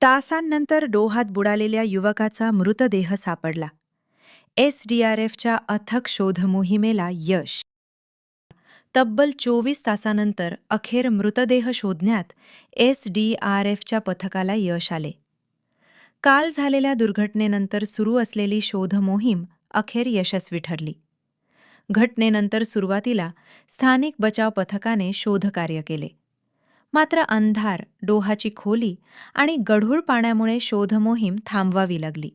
तासांनंतर डोहात बुडालेल्या युवकाचा मृतदेह सापडला. एसडीआरएफच्या अथक शोधमोहिमेला यश. तब्बल 24 तासानंतर अखेर मृतदेह शोधण्यात एसडीआरएफच्या पथकाला यश आले. काल झालेल्या दुर्घटनेनंतर सुरू असलेली शोधमोहीम अखेर यशस्वी ठरली. घटनेनंतर सुरुवातीला स्थानिक बचाव पथकाने शोधकार्य केले. मात्र अंधार, डोहाची खोली आणि गढूळ पाण्यामुळे शोधमोहीम थांबवावी लागली.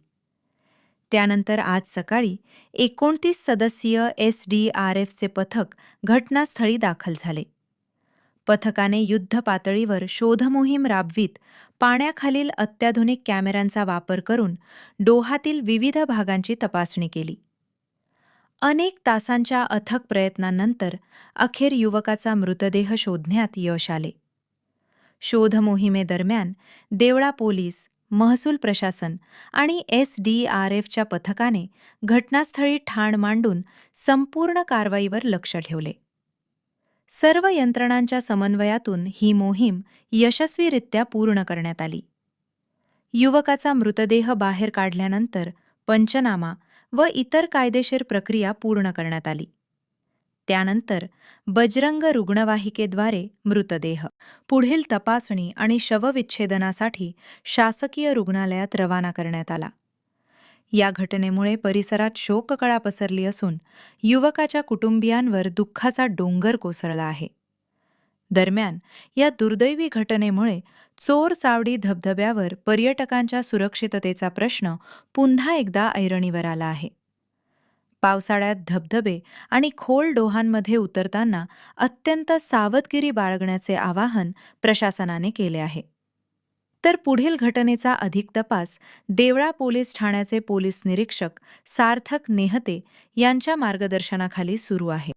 त्यानंतर आज सकाळी 29 सदस्यीय एसडीआरएफचे पथक घटनास्थळी दाखल झाले. पथकाने युद्ध पातळीवर शोधमोहीम राबवीत पाण्याखालील अत्याधुनिक कॅमेऱ्यांचा वापर करून डोहातील विविध भागांची तपासणी केली. अनेक तासांच्या अथक प्रयत्नांनंतर अखेर युवकाचा मृतदेह शोधण्यात यश आले. शोधमोहिमेदरम्यान देवळा पोलीस, महसूल प्रशासन आणि एसडीआरएफच्या पथकाने घटनास्थळी ठाण मांडून संपूर्ण कारवाईवर लक्ष ठेवले. सर्व यंत्रणांच्या समन्वयातून ही मोहीम यशस्वीरित्या पूर्ण करण्यात आली. युवकाचा मृतदेह बाहेर काढल्यानंतर पंचनामा व इतर कायदेशीर प्रक्रिया पूर्ण करण्यात आली. त्यानंतर बजरंग रुग्णवाहिकेद्वारे मृतदेह पुढील तपासणी आणि शवविच्छेदनासाठी शासकीय रुग्णालयात रवाना करण्यात आला. या घटनेमुळे परिसरात शोककळा पसरली असून युवकाच्या कुटुंबियांवर दुःखाचा डोंगर कोसळला आहे. दरम्यान या दुर्दैवी घटनेमुळे चोर चावडी धबधब्यावर पर्यटकांच्या सुरक्षिततेचा प्रश्न पुन्हा एकदा ऐरणीवर आला आहे. पावसाळ्यात धबधबे आणि खोल डोहांमध्ये उतरताना अत्यंत सावधगिरी बाळगण्याचे आवाहन प्रशासनाने केले आहे. तर पुढील घटनेचा अधिक तपास देवळा पोलीस ठाण्याचे पोलीस निरीक्षक सार्थक नेहते यांच्या मार्गदर्शनाखाली सुरू आहे.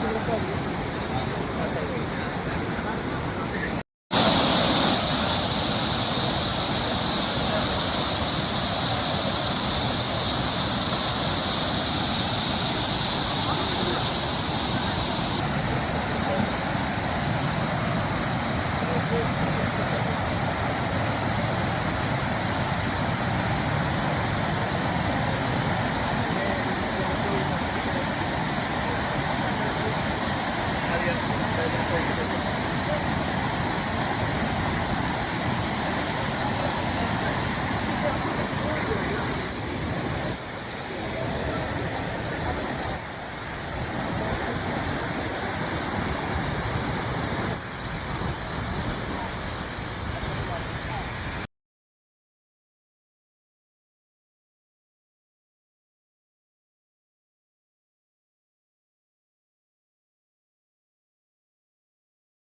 तिकडे पडली.